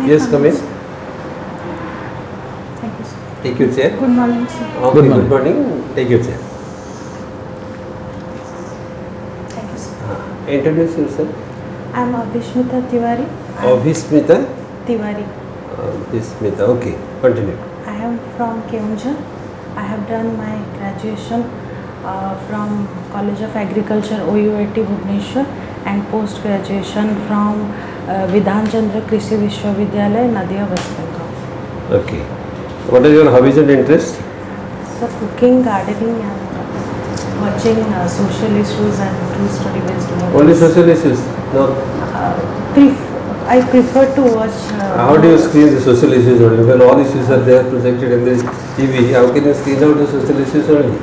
Yes, come in. Thank you, sir. Take your chair. Good morning, sir. Okay, good morning. Take your chair. Thank you, sir. Introduce yourself. I am ABHISMITA TEWARI. ABHISMITA. TEWARI. ABHISMITA. Okay, continue. I am from Keonjhar. I have done my graduation from College of Agriculture OUAT Bhubaneswar and post graduation from Vidhan Chandra Krishi Vishwavidyalaya Nadia West Bengal. Okay. What are your hobbies and interests? So cooking, gardening and watching social issues and true story based movies. Only social issues? No. I prefer to watch. How do you screen the social issues only? When all issues are there projected in the TV, how can you screen out the social issues only?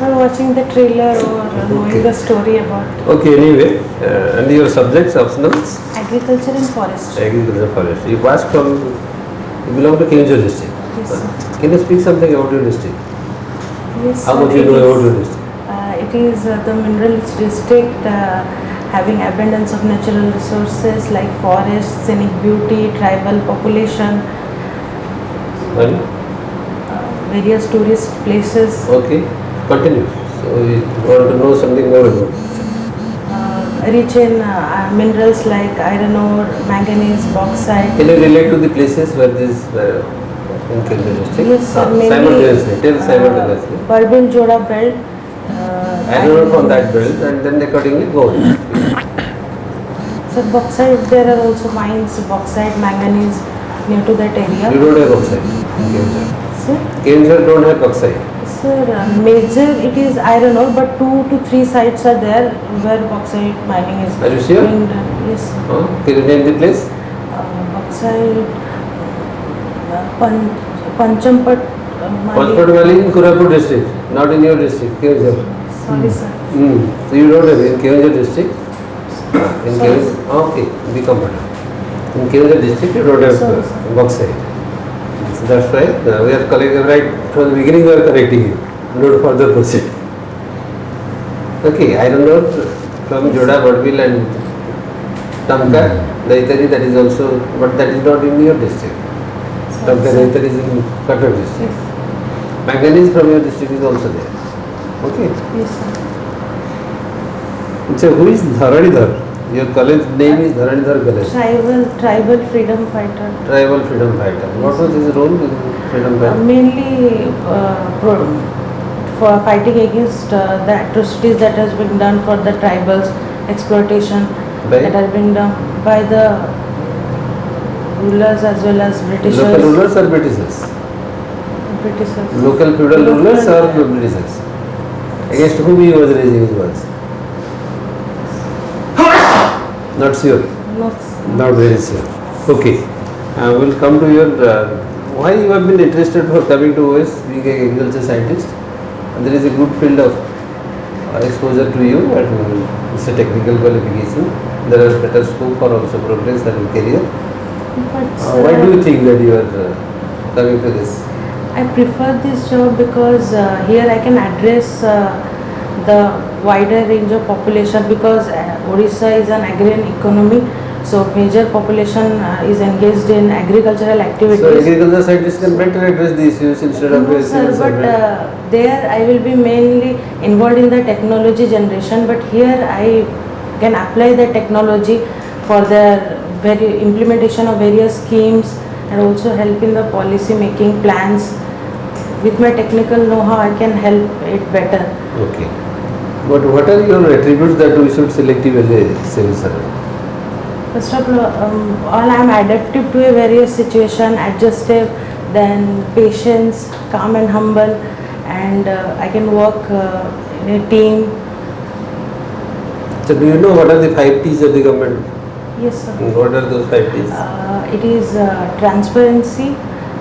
While watching the trailer or knowing the story about Okay, anyway, and your subjects, optionals? agriculture and forestry. Agriculture and forestry. You passed from, you belong to Keonjhar district. Yes, sir. Can you speak something about your district? Yes, How sir, much you it know is- about your district? It is the mineral-rich district having abundance of natural resources like forests, scenic beauty, tribal population, Well, various tourist places, okay, continue. So you want to know something more about it. rich in minerals like iron ore, manganese, bauxite. Can you relate to the places where this in Keonjhar district? Yes, sir, mainly simultaneously, tell simultaneously. Bourbon Joda belt. I don't know from that belt and then accordingly go on. So bauxite, there are also mines, bauxite, manganese near to that area. You don't have bauxite in Keonjhar. Sir, Keonjhar don't have bauxite. sir, major it is iron ore, but 2 to 3 sites are there where bauxite mining is Are you sure? being done. Yes, sir. Can you name the place? Bauxite, Panchampat, Passport Valley in Koraput district, not in your district, Keonjhar. sorry, sir. So you don't have in Keonjhar district? In Sorry. Keonjhar, okay, be comfortable. In Keonjhar district you don't have Sorry, sir. bauxite. So that's why we are collecting right from the beginning we are correcting you. Not further proceed. Okay, iron ore from Joda, Badbil and Tamka, Daitari that is also, but that is not in your district. Tamka Sorry, sir. Daitari is in Cuttack district. Yes, Manganese from your district is also there. Okay. yes, sir. So who is Dharanidhar? Your college name is Dharanidhar College. Tribal freedom fighter. Tribal freedom fighter. What was his role in freedom fighter? Mainly for fighting against the atrocities that has been done for the tribals, exploitation By? that has been done by the rulers as well as Britishers. Local rulers or Britishers? Britishers. Local feudal rulers or Britishers? Against whom he was raising his voice? Not sure. Not very sure. Okay. We'll come to your. Why you have been interested for coming to OAS, being an agriculture scientist? And there is a good field of exposure to you, and it's a technical qualification. There is better scope for also progress and career. But Why do you think that you are coming to this? I prefer this job because here I can address the wider range of population because Odisha is an agrarian economy, so major population is engaged in agricultural activities. So agriculture scientists can better address the issues instead of No, sir, but there I will be mainly involved in the technology generation, but here I can apply the technology for the implementation of various schemes and also help in the policy making plans. With my technical know-how, I can help it better. Okay. But what are your attributes that we should select you as a civil servant? First of all, I am adaptive to a various situation, adjustive, then patience, calm and humble, and I can work in a team. So do you know what are the 5 T's of the government? Yes, sir. What are those 5 T's? It is transparency,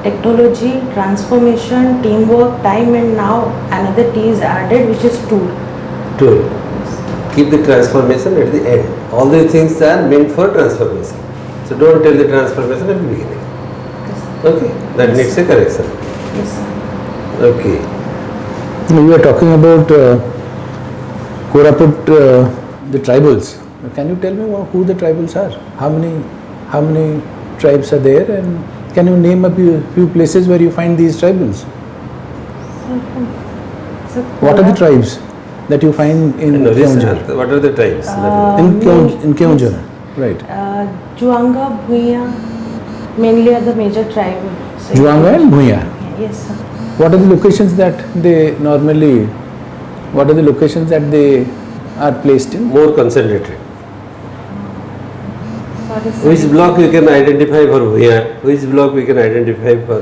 technology, transformation, teamwork, time, and now another T is added, which is tool. Tool. Keep the transformation at the end. All these things are meant for transformation. So don't tell the transformation at the beginning. Yes, Okay. That Yes, needs a correction. yes, sir. Okay. We are talking about Koraput, the tribals. Can you tell me who the tribals are? How many tribes are there, and can you name a few places where you find these tribals? What are the tribes that you find in Keonjhar? What are the tribes? In Keonjhar, right. Juanga, Bhuya, mainly are the major tribes. Juanga and Bhuya. Yes, sir. What are the locations that they normally, what are the locations that they are placed in? More concentrated. Sorry, sir. Which block we can identify for Bhuya, which block we can identify for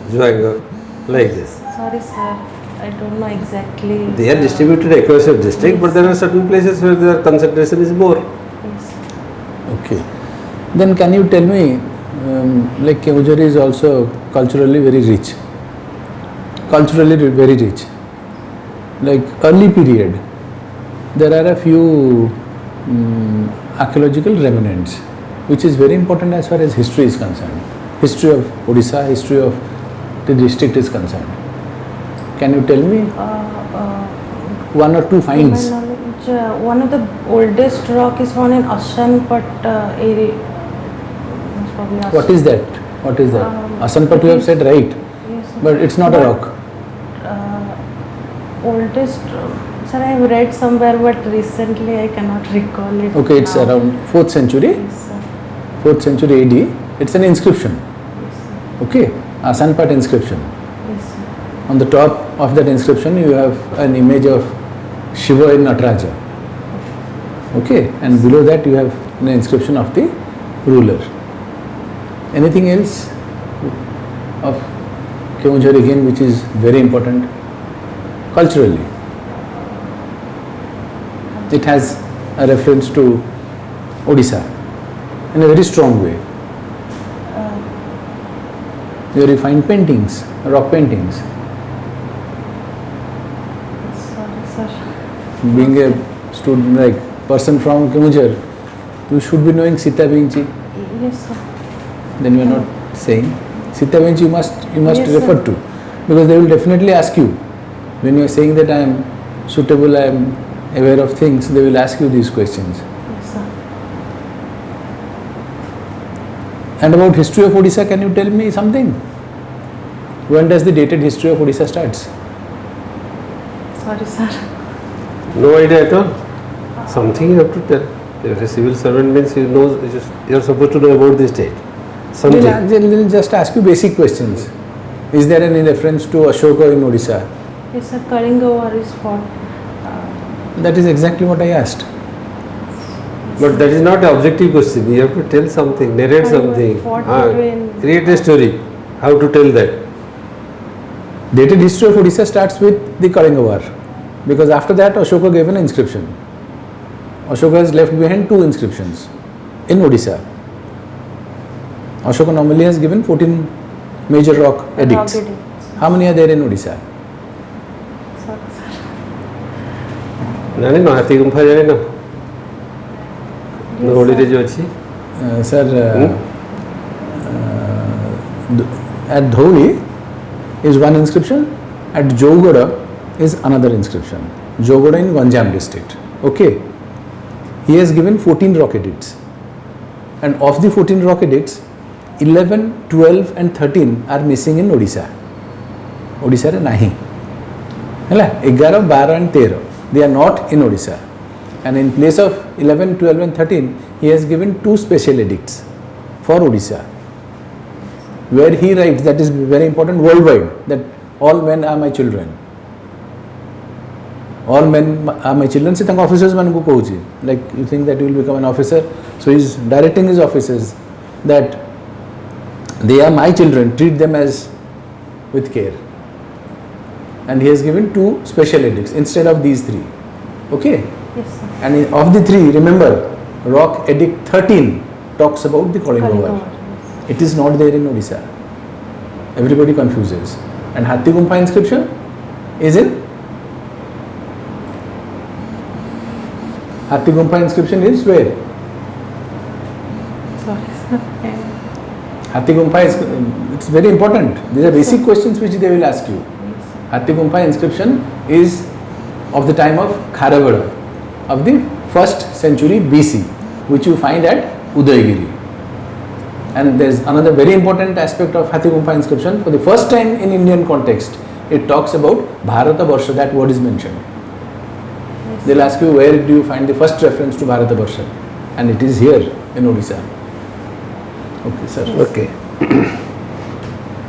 Juanga, like this. Sorry, sir. I don't know exactly. They are distributed across your district, but there are certain places where their concentration is more. Yes. Okay. Then can you tell me, like Keonjhar is also culturally very rich. Culturally very rich. Like early period, there are a few archaeological remnants, which is very important as far as history is concerned. History of Odisha, history of the district is concerned. Can you tell me one or two finds? To my knowledge, one of the oldest rock is found in Ashanpat area. What is that? What is that? Asanpat, you have said right, Yes, sir. but it's not a rock. Oldest, sir, I have read somewhere, but recently I cannot recall it. Okay, it's now. around 4th century, Yes, sir. 4th century AD. It's an inscription. Yes, sir. Okay, Asanpat inscription. Yes, sir. On the top of that inscription, you have an image of Shiva in Nataraja. Okay, and below that you have an inscription of the ruler. Anything else of Keonjhar again, which is very important culturally? It has a reference to Odisha in a very strong way. Where you find paintings, rock paintings. Sorry, sir. Being a student, like person from Keonjhar, you should be knowing Sita Vinci. Yes, sir. Then you are not saying. Sita Vinci you must Yes, refer sir. to, because they will definitely ask you when you are saying that I am suitable, I am aware of things. They will ask you these questions. Yes, sir. And about history of Odisha, can you tell me something? When does the dated history of Odisha starts? Sorry, sir. No idea at all. Something you have to tell. You're a civil servant means you know, you're supposed to know about the state. Something. They'll just ask you basic questions. Is there any reference to Ashoka in Odisha? Yes, sir. Kalinga War is fought. That is exactly what I asked. But that is not an objective question. You have to tell something, narrate something, Fought between- create a story. How to tell that? Dated history of Odisha starts with the Kalinga War, because after that Ashoka gave an inscription. Ashoka has left behind 2 inscriptions in Odisha. Ashoka normally has given 14 major rock edicts. Rock edicts. How many are there in Odisha? Sorry, sir. ଜାଣିନ ହାତୀ ଗୁମ୍ଫା ଜାଣିନ ଧଉଳିରେ ଯେଉଁ ଅଛି Sir, at Dhauli is one inscription, at Jogoda is another inscription. Jogoda in Ganjam district. Okay. He has given 14 rock edicts. And of the 14 rock edicts, 11, 12 and 13 are missing in Odisha. Odisha re nahi. Hala, 11, 12 and 13. They are not in Odisha. And in place of 11, 12 and 13, he has given 2 special edicts for Odisha, where he writes, that is very important worldwide, that all men are my children. All men are my children. Se tang officers manku kohuchi, like you think that you will become an officer, so he is directing his officers that they are my children, treat them as with care. And he has given 2 special edicts instead of these 3. Okay. Yes, sir. And of the 3, remember, Rock Edict 13 talks about the Kalinga War. It is not there in Odisha. Everybody confuses. And Hathi Gumpha inscription is in? Hathi Gumpha inscription is where? Sorry, sir. Hathi Gumpha is, it's very important. These are basic questions which they will ask you. Yes, sir. Hathi Gumpha inscription is of the time of Kharavada, of the 1st century BC, which you find at Udayagiri. And there's another very important aspect of Hathigumpha inscription. For the first time in Indian context, it talks about Bharata Varsha, that word is mentioned. Yes. They'll ask you, where do you find the first reference to Bharata Varsha? And it is here in Odisha. Okay, sir. Okay.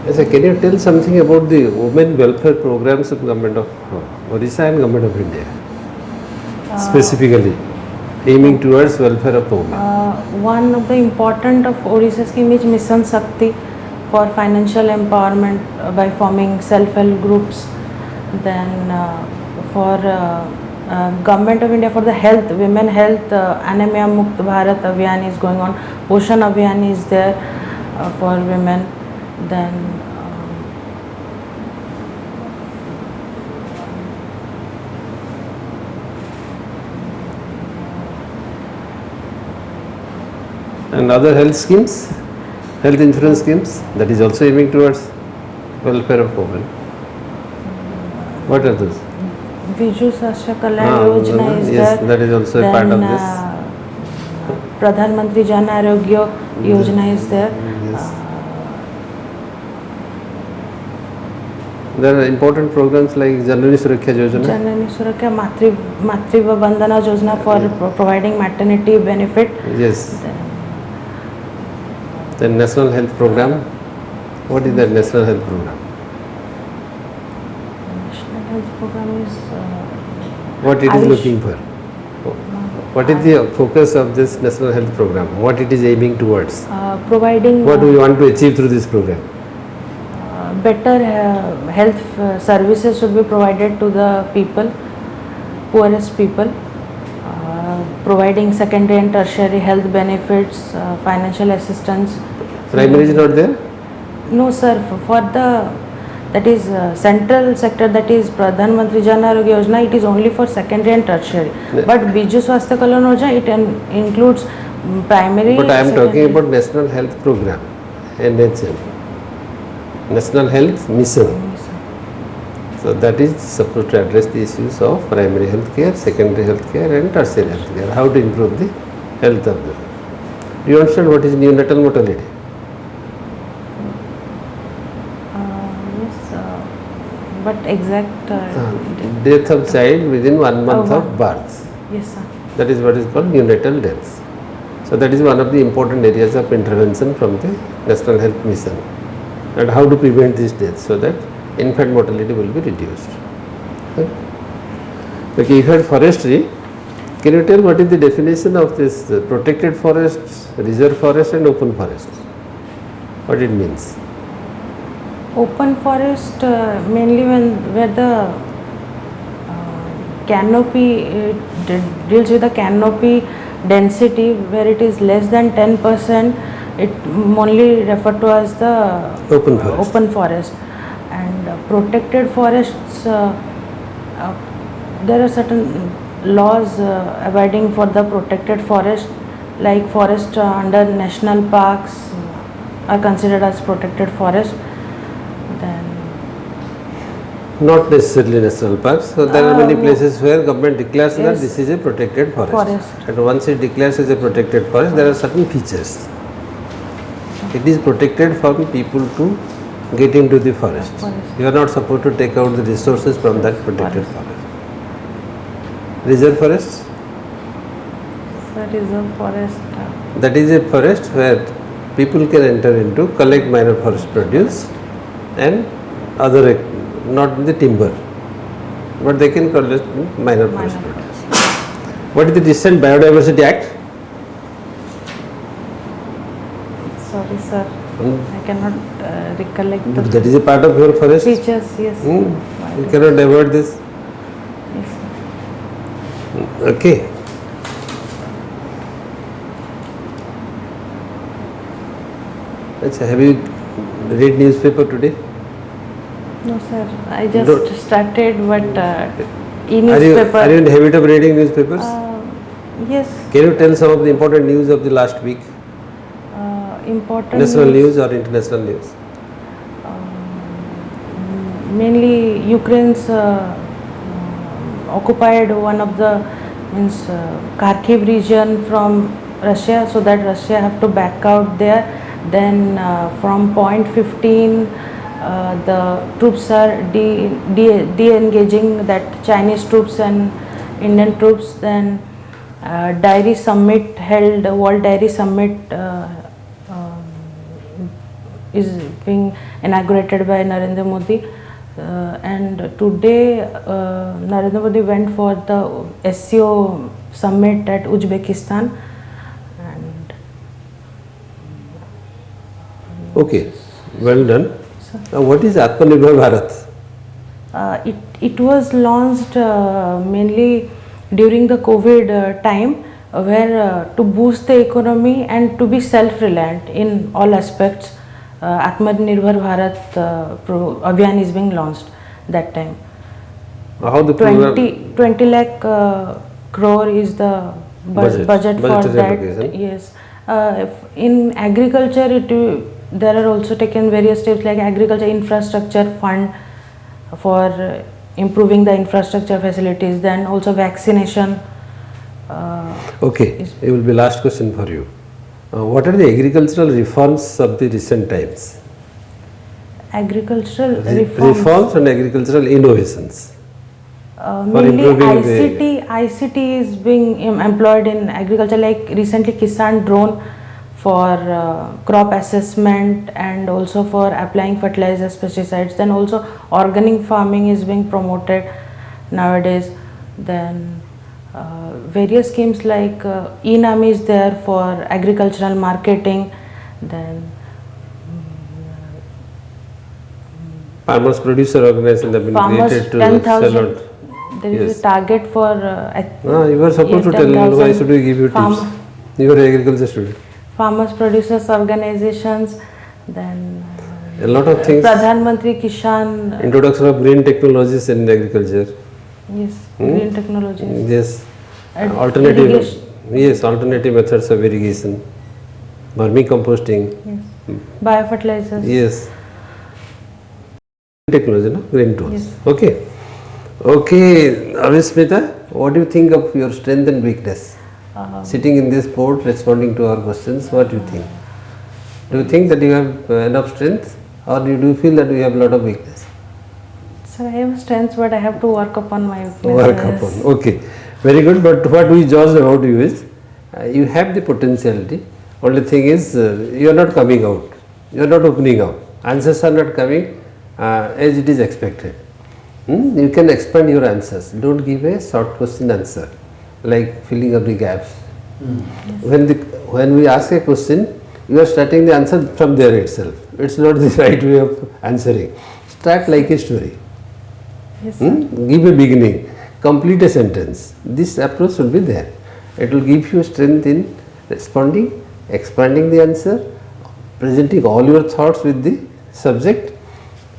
Yes, sir, can you tell something about the women welfare programs of Government of Odisha and Government of India? Specifically, aiming towards welfare of women. One of the important of Odisha scheme is Mission Shakti for financial empowerment by forming self-help groups. Then for Government of India for the health, women health, Anemia Mukt Bharat Abhiyan is going on. Poshan Abhiyan is there for women. Then and other health schemes, health insurance schemes, that is also aiming towards welfare of women. What are those? Viju Sasya Kalyan Yojana is yes, there. that is also a part of this. Pradhan Mantri Jan Arogya Yojana is there. Yes. There are important programs like Janani Suraksha Yojana. Janani Suraksha Matriva Bandhana Yojana for providing maternity benefit. Yes. The National Health Program. What is the National Health Program? National Health Program is What it is Ayush. looking for? What is the focus of this National Health Program? What it is aiming towards? providing What do we want to achieve through this program? better health services should be provided to the people, poorest people, providing secondary and tertiary health benefits, financial assistance. Primary is not there? No sir, for the that is central sector, that is Pradhan Mantri Jan Arogya Yojana, it is only for secondary and tertiary. Yeah. But Biju Swasthya Kalyan Yojana, it includes primary. But I am talking secondary. about National Health Program, NHM. National Health Mission. So that is supposed to address the issues of primary health care, secondary health care and tertiary health care. How to improve the health of the. Do you understand what is neonatal mortality? Yes, but exact. Death of child within 1 month of birth. Yes sir. That is what is called neonatal deaths. So that is one of the important areas of intervention from the National Health Mission. And how to prevent these deaths so that infant mortality will be reduced. Okay, you had forestry. Can you tell what is the definition of this protected forests, reserve forest and open forest? What it means? Open forest mainly where the canopy deals with the canopy density, where it is less than 10%, it only referred to as the open forest. And protected forests, there are certain laws abiding for the protected forest, like forest under national parks are considered as protected forest. Then Not necessarily national parks. So there are many no. places where government declares that Yes. this is a protected forest. Forest. And once it declares as a protected forest, there are certain features. It is protected for people to get into the forest. You are not supposed to take out the resources from that protected forest. Reserve forests? that is a forest. That is a forest where people can enter into, collect minor forest produce and other, not the timber, but they can collect minor forest produce. What is the recent Biodiversity Act? Sorry sir, I cannot recollect the That is a part of your forest. features. Yes. You cannot avoid this. Yes, sir. Okay. Have you read newspaper today? No sir, I just Don't- started, but Are you e-newspaper. in the habit of reading newspapers? Yes, Can you tell some of the important news of the last week? important National news or international news? Mainly Ukraine's occupied one of the Kharkiv region from Russia, so that Russia have to back out there, Then from point 15 the troops are de-engaging, that Chinese troops and Indian troops. Then dairy summit held, World Dairy Summit is being inaugurated by Narendra Modi. And today Narendra Modi went for the SCO summit at Uzbekistan. And Okay, well done. Now, what is Atmanirbhar Bharat? It was launched mainly during the COVID time, where to boost the economy and to be self-reliant in all aspects. Atmanirbhar Bharat Abhiyan is being launched that time. How the 20 lakh crore is the budget for budgetary that. allocation. Yes. In agriculture, there are also taken various steps like agriculture infrastructure fund for improving the infrastructure facilities, then also vaccination. Okay, it will be last question for you. What are the agricultural reforms of the recent times? Agricultural Reforms and agricultural innovations. Mainly improving the- ICT is being employed in agriculture, like recently Kisan drone for crop assessment and also for applying fertilizers, pesticides. Then also organic farming is being promoted nowadays. Then various schemes like e-NAM is there for agricultural marketing. Then Farmers Producer Organization have been farmers created to 10,000. sell out. There is Yes. a target for You were supposed to tell me, why 10,000 should we give you tips? farm- You are an agriculture student. farmers producers organizations. Then A lot of things. Pradhan Mantri Kishan, Introduction of green technologies in agriculture. yes, green technologies. Yes. And Alternative. irrigation. Yes, alternative methods of irrigation. Vermicomposting. Yes. Biofertilizers. Yes. Technology, no? Green tools. Yes. Okay. Okay, ABHISMITA, what do you think of your strength and weakness? Sitting in this board, responding to our questions, what do you think? Do you think that you have enough strength, or do you feel that you have a lot of weakness? So I have strengths, but I have to work upon my weaknesses. Work upon. Okay, very good. But what we judge about you is you have the potentiality. Only thing is you are not coming out. You are not opening up. Answers are not coming as it is expected. You can expand your answers. Don't give a short question answer, like filling up the gaps. When we ask a question, you are starting the answer from there itself. It's not the right way of answering. Start like a story. Yes, sir. Give a beginning, complete a sentence. This approach will be there. It will give you strength in responding, expanding the answer, presenting all your thoughts with the subject.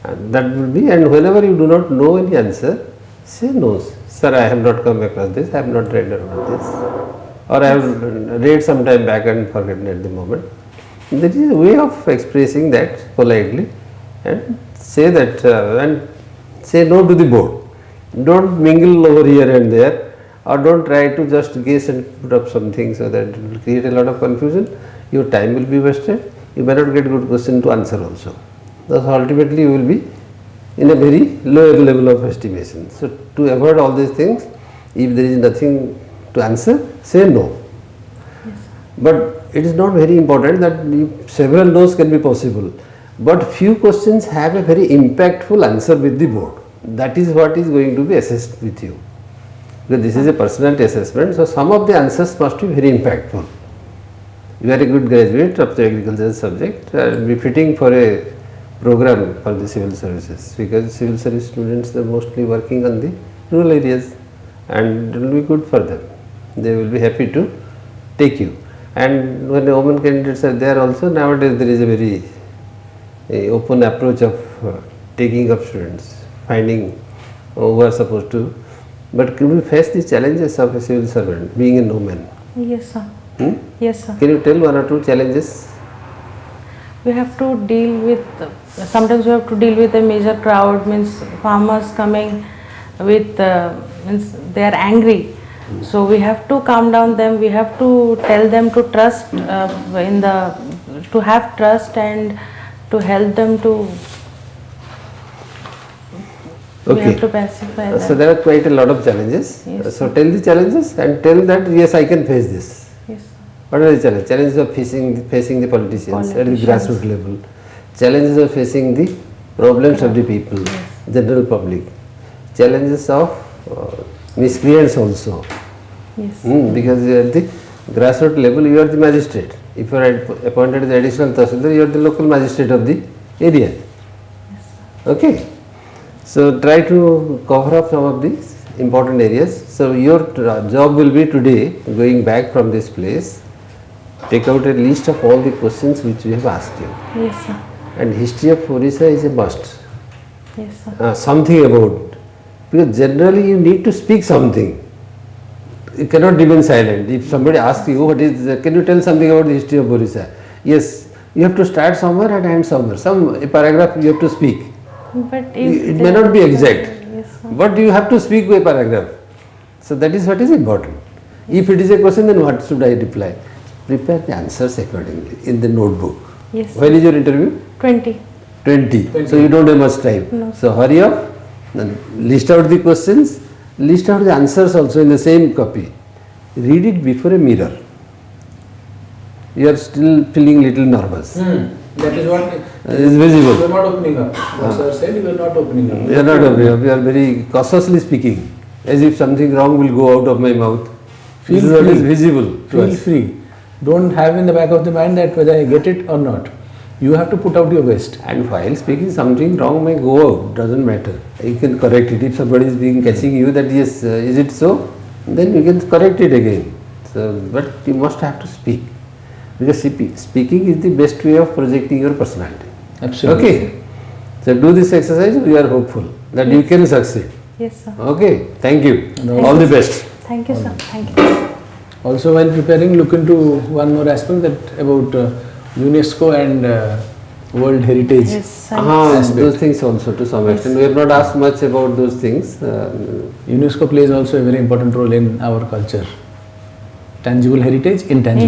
And that will be, and whenever you do not know any answer, say no. Sir, I have not come across this, I have not read about this, or I have read some time back and forgotten at the moment. There is a way of expressing that politely and say that and say no to the board. Don't mingle over here and there, or don't try to just guess and put up something so that it will create a lot of confusion. Your time will be wasted. You may not get good question to answer also. Thus ultimately you will be in a very lower level of estimation. So to avoid all these things, if there is nothing to answer, say no. Yes. But it is not very important that several no's can be possible. But few questions have a very impactful answer with the board. That is what is going to be assessed with you. Because this is a personality assessment, so some of the answers must be very impactful. You are a good graduate of the agricultural subject and be fitting for a program for the civil services, because civil service students are mostly working on the rural areas and it will be good for them. They will be happy to take you. And when the women candidates are there also, nowadays there is a very open approach of taking up students, finding who are supposed to. But can we face the challenges of a civil servant, being a woman? Yes, sir. Yes, sir. Can you tell one or two challenges? We have to deal with, sometimes we have to deal with a major crowd, means farmers coming with, means they are angry. So we have to calm down them, we have to tell them to trust in the to have trust and to help them to. We Okay. have to pacify them. So there are quite a lot of challenges. Yes, So tell the challenges and tell that yes, I can face this. Yes. What are the challenges? Challenges of facing the politicians at the grassroots level. Challenges of facing the problems of the people, general public. Challenges of miscreants also. Yes. Because you are at the grassroots level, you are the magistrate. If you are appointed as additional tahsildar, you are the local magistrate of the area. Okay. So try to cover up some of these important areas. So your job will be today, going back from this place, take out a list of all the questions which we have asked you. Yes, sir. And history of Odisha is a must. Yes, sir. Something about, because generally you need to speak something. You cannot remain silent. If somebody asks you, what is, can you tell something about the history of Odisha? Yes, you have to start somewhere and end somewhere. A paragraph you have to speak. But if It may not be exact, yes, sir. but you have to speak a paragraph. So that is what is important. If it is a question, then what should I reply? Prepare the answers accordingly in the notebook. Yes, sir. When is your interview? 20. 20. So you don't have much time. No. So hurry up, then list out the questions, list out the answers also in the same copy. Read it before a mirror. You are still feeling little nervous. That is what It's visible. you are not opening up. What sir said, you are not opening up. We are not aware. We are very cautiously speaking, as if something wrong will go out of my mouth. This is what is visible to Feel us. free. Don't have in the back of the mind that whether I get it or not. You have to put out your best. And while speaking, something wrong may go out. Doesn't matter. You can correct it. If somebody is being catching you that yes, is it so? Then you can correct it again. So, but you must have to speak, because speaking is the best way of projecting your personality. Absolutely. Okay. So do this exercise. We are hopeful that you can succeed. Yes, sir. Okay. Thank you. And All the best. Thank you, sir. Thank you. Also, while preparing, look into one more aspect that about UNESCO and World Heritage. Yes, aspect. Those things also to some extent. We have not asked much about those things. UNESCO plays also a very important role in our culture. Tangible heritage, intangible